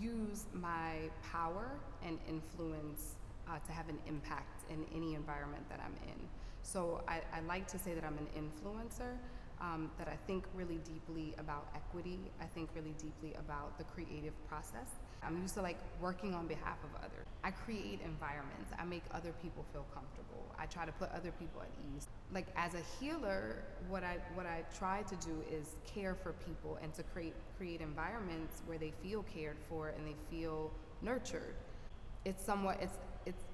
use my power and influence to have an impact in any environment that I'm in. So I like to say that I'm an influencer, that I think really deeply about equity. I think really deeply about the creative process. I'm used to like working on behalf of others. I create environments. I make other people feel comfortable. I try to put other people at ease. Like as a healer, what I try to do is care for people and to create environments where they feel cared for and they feel nurtured. It's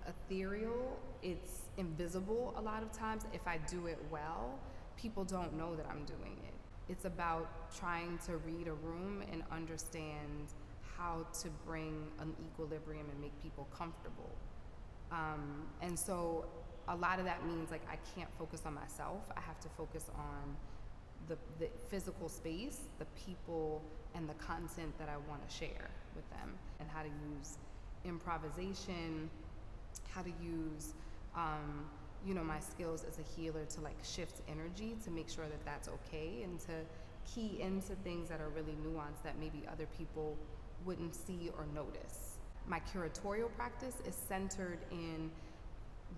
ethereal, it's invisible a lot of times. If I do it well, people don't know that I'm doing it. It's about trying to read a room and understand how to bring an equilibrium and make people comfortable. And so a lot of that means like I can't focus on myself. I have to focus on the physical space, the people, and the content that I want to share with them, and how to use improvisation, how to use my skills as a healer to like shift energy to make sure that that's okay, and to key into things that are really nuanced that maybe other people wouldn't see or notice. My curatorial practice is centered in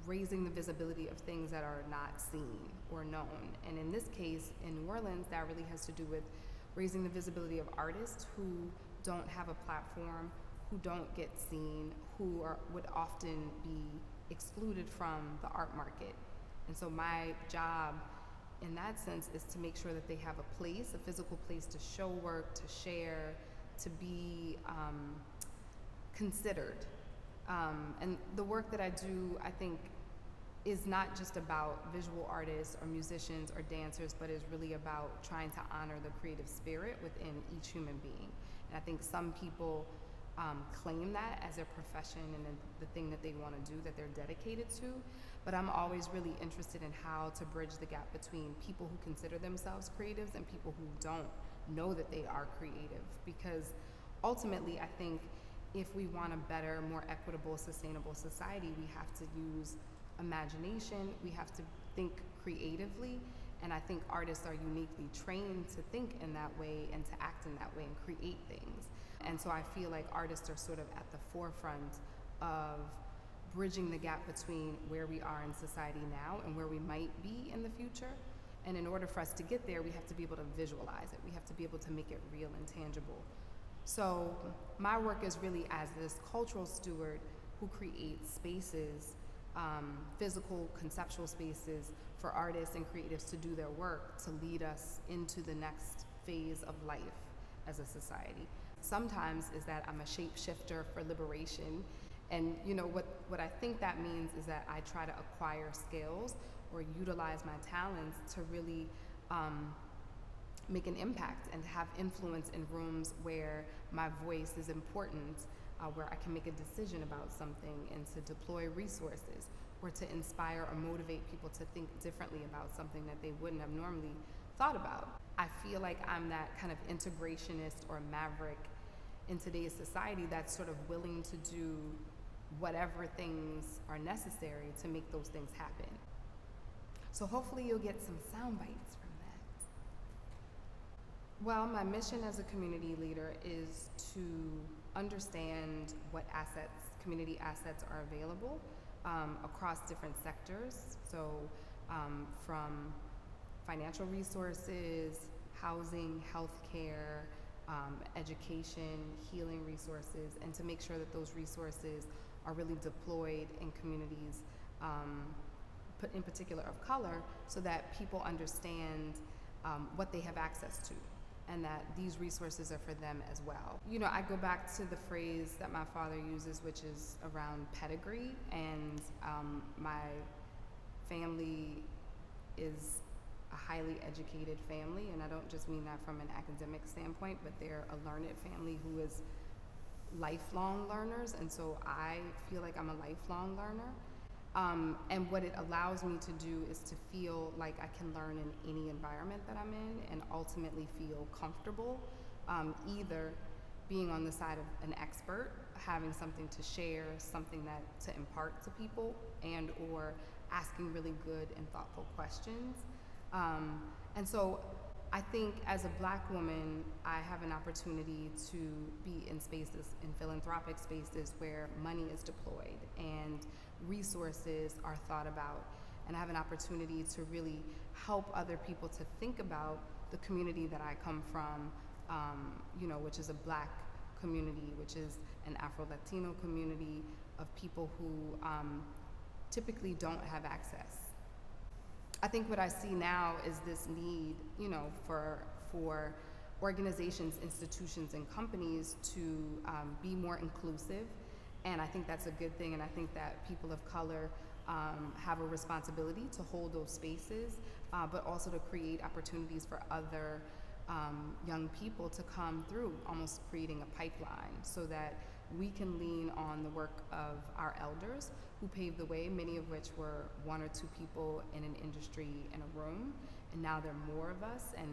raising the visibility of things that are not seen or known. And in this case, in New Orleans, that really has to do with raising the visibility of artists who don't have a platform, who don't get seen, who would often be excluded from the art market. And so my job in that sense is to make sure that they have a place, a physical place to show work, to share, to be considered. And the work that I do, I think, is not just about visual artists or musicians or dancers, but is really about trying to honor the creative spirit within each human being. And I think some people claim that as their profession and the thing that they want to do, that they're dedicated to. But I'm always really interested in how to bridge the gap between people who consider themselves creatives and people who don't know that they are creative. Because ultimately, I think if we want a better, more equitable, sustainable society, we have to use imagination, we have to think creatively, and I think artists are uniquely trained to think in that way and to act in that way and create things. And so I feel like artists are sort of at the forefront of bridging the gap between where we are in society now and where we might be in the future. And in order for us to get there, we have to be able to visualize it. We have to be able to make it real and tangible. So my work is really as this cultural steward who creates spaces, physical, conceptual spaces for artists and creatives to do their work, to lead us into the next phase of life as a society. Sometimes is that I'm a shapeshifter for liberation. And what I think that means is that I try to acquire skills or utilize my talents to really make an impact and have influence in rooms where my voice is important, where I can make a decision about something and to deploy resources, or to inspire or motivate people to think differently about something that they wouldn't have normally thought about. I feel like I'm that kind of integrationist or maverick in today's society that's sort of willing to do whatever things are necessary to make those things happen. So hopefully you'll get some sound bites from that. Well, my mission as a community leader is to understand what community assets are available across different sectors. So from financial resources, housing, healthcare, education, healing resources, and to make sure that those resources are really deployed in communities, in particular of color, so that people understand what they have access to, and that these resources are for them as well. I go back to the phrase that my father uses, which is around pedigree, and my family is a highly educated family, and I don't just mean that from an academic standpoint, but they're a learned family who is lifelong learners, and so I feel like I'm a lifelong learner. And what it allows me to do is to feel like I can learn in any environment that I'm in and ultimately feel comfortable, either being on the side of an expert, having something to share, something to impart to people, and or asking really good and thoughtful questions. And so I think as a Black woman, I have an opportunity to be in spaces, in philanthropic spaces where money is deployed and resources are thought about. And I have an opportunity to really help other people to think about the community that I come from, which is a Black community, which is an Afro-Latino community of people who typically don't have access. I think what I see now is this need, for organizations, institutions, and companies to be more inclusive, and I think that's a good thing. And I think that people of color have a responsibility to hold those spaces, but also to create opportunities for other young people to come through, almost creating a pipeline so that we can lean on the work of our elders who paved the way, many of which were one or two people in an industry in a room, and now there are more of us. And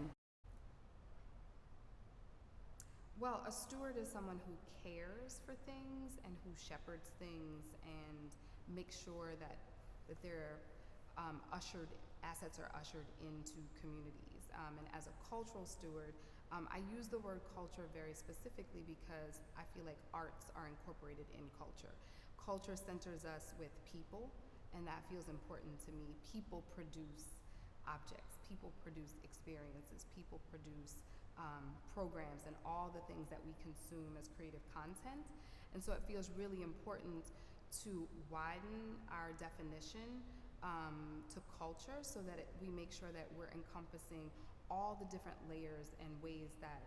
well, a steward is someone who cares for things and who shepherds things and makes sure that their assets are ushered into communities. And as a cultural steward, I use the word culture very specifically because I feel like arts are incorporated in culture. Culture centers us with people, and that feels important to me. People produce objects, people produce experiences, people produce programs and all the things that we consume as creative content. And so it feels really important to widen our definition to culture so that we make sure that we're encompassing all the different layers and ways that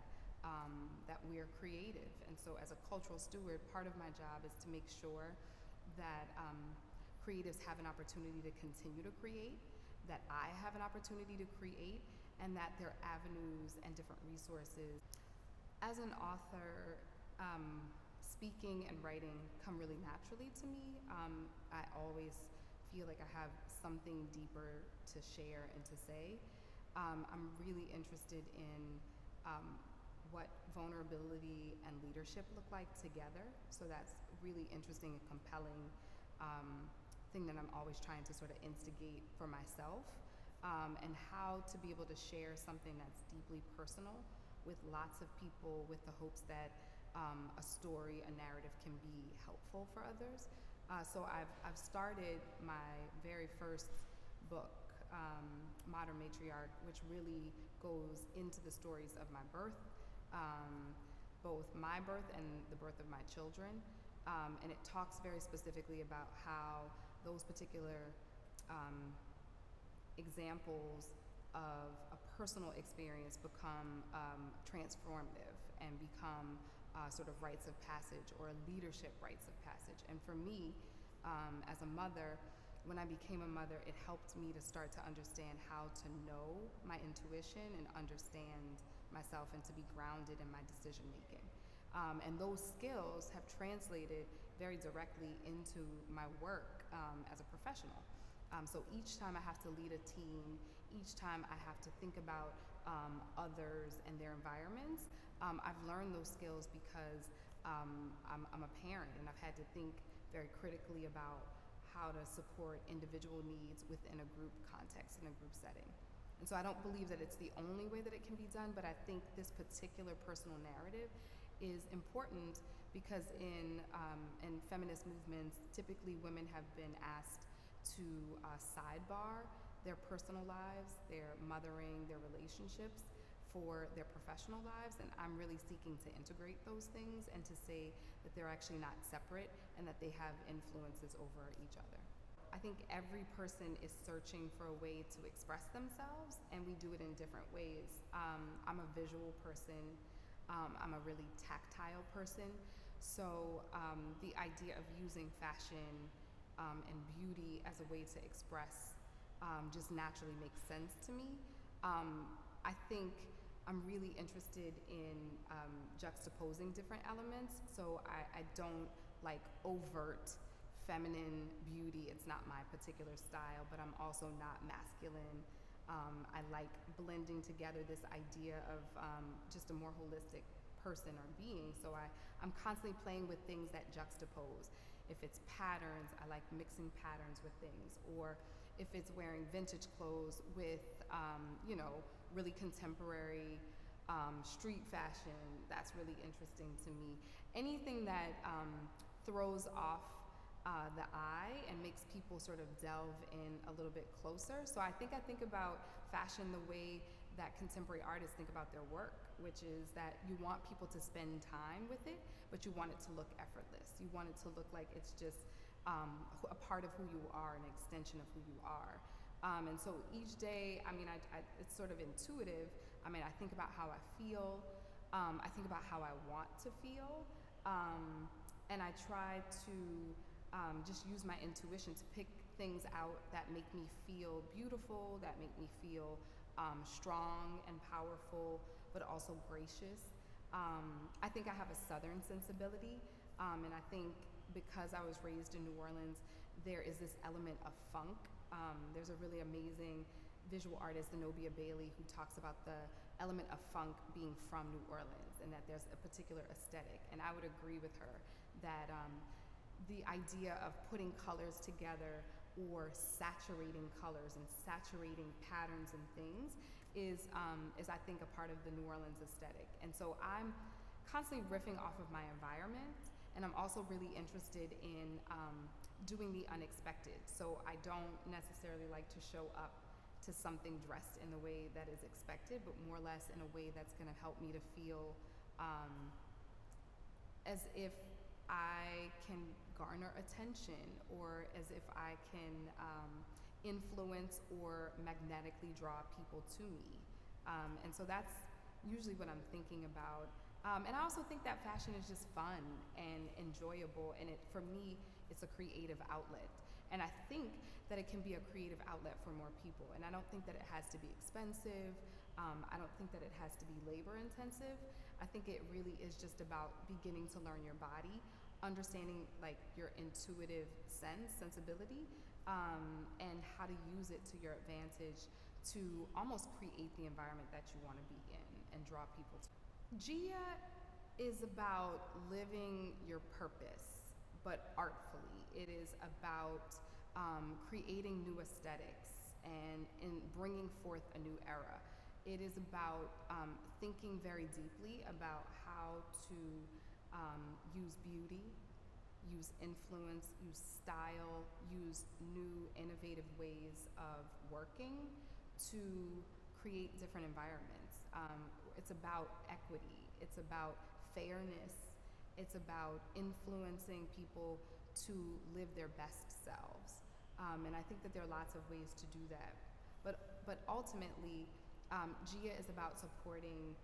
we're creative. And so as a cultural steward, part of my job is to make sure that creatives have an opportunity to continue to create, that I have an opportunity to create, and that there are avenues and different resources. As an author, speaking and writing come really naturally to me. I always feel like I have something deeper to share and to say. I'm really interested in what vulnerability and leadership look like together. So that's really interesting and compelling thing that I'm always trying to sort of instigate for myself, and how to be able to share something that's deeply personal with lots of people with the hopes that a story, a narrative can be helpful for others. So I've started my very first book, Modern Matriarch, which really goes into the stories of my birth, both my birth and the birth of my children. And it talks very specifically about how those particular examples of a personal experience become transformative and become sort of rites of passage or leadership rites of passage. And for me, as a mother, when I became a mother, it helped me to start to understand how to know my intuition and understand myself and to be grounded in my decision making. And those skills have translated very directly into my work as a professional. So each time I have to lead a team, each time I have to think about others and their environments, I've learned those skills because I'm a parent, and I've had to think very critically about how to support individual needs within a group context, in a group setting. And so I don't believe that it's the only way that it can be done, but I think this particular personal narrative is important because in feminist movements, typically women have been asked to sidebar their personal lives, their mothering, their relationships for their professional lives, and I'm really seeking to integrate those things and to say that they're actually not separate and that they have influences over each other. I think every person is searching for a way to express themselves, and we do it in different ways. I'm a visual person. I'm a really tactile person. So the idea of using fashion and beauty as a way to express just naturally makes sense to me. I think I'm really interested in juxtaposing different elements. So I don't like overt feminine beauty. It's not my particular style, but I'm also not masculine. I like blending together this idea of just a more holistic person or being. So I'm constantly playing with things that juxtapose. If it's patterns, I like mixing patterns with things. Or if it's wearing vintage clothes with, really contemporary street fashion, that's really interesting to me. Anything that throws off the eye and makes people sort of delve in a little bit closer. So I think about fashion the way that contemporary artists think about their work, which is that you want people to spend time with it, but you want it to look effortless. You want it to look like it's just a part of who you are, an extension of who you are. And so each day, I mean, it's sort of intuitive. I mean, I think about how I feel. I think about how I want to feel. And I try to just use my intuition to pick things out that make me feel beautiful, that make me feel strong and powerful, but also gracious. I think I have a Southern sensibility, and I think because I was raised in New Orleans, there is this element of funk. There's a really amazing visual artist, Zenobia Bailey, who talks about the element of funk being from New Orleans and that there's a particular aesthetic. And I would agree with her that the idea of putting colors together or saturating colors and saturating patterns and things is I think a part of the New Orleans aesthetic. And so I'm constantly riffing off of my environment, and I'm also really interested in doing the unexpected. So I don't necessarily like to show up to something dressed in the way that is expected, but more or less in a way that's going to help me to feel as if I can garner attention, or as if I can influence or magnetically draw people to me. And so that's usually what I'm thinking about. And I also think that fashion is just fun and enjoyable, and for me, it's a creative outlet. And I think that it can be a creative outlet for more people. And I don't think that it has to be expensive. I don't think that it has to be labor intensive. I think it really is just about beginning to learn your body, understanding like your intuitive sensibility, and how to use it to your advantage to almost create the environment that you want to be in and draw people to. Gia is about living your purpose, but artfully. It is about creating new aesthetics and bringing forth a new era. It is about thinking very deeply about how to use beauty, use influence, use style, use new innovative ways of working to create different environments. It's about equity, it's about fairness, it's about influencing people to live their best selves. And I think that there are lots of ways to do that. But ultimately, Gia is about supporting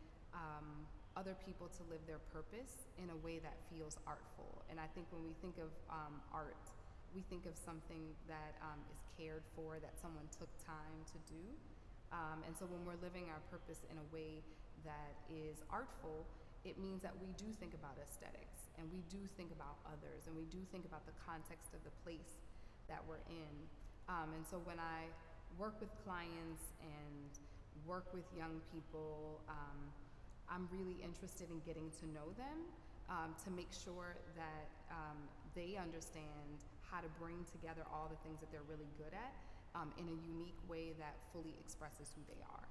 other people to live their purpose in a way that feels artful. And I think when we think of art, we think of something that is cared for, that someone took time to do. And so when we're living our purpose in a way that is artful, it means that we do think about aesthetics, and we do think about others, and we do think about the context of the place that we're in. And so when I work with clients and work with young people, I'm really interested in getting to know them, to make sure that they understand how to bring together all the things that they're really good at in a unique way that fully expresses who they are.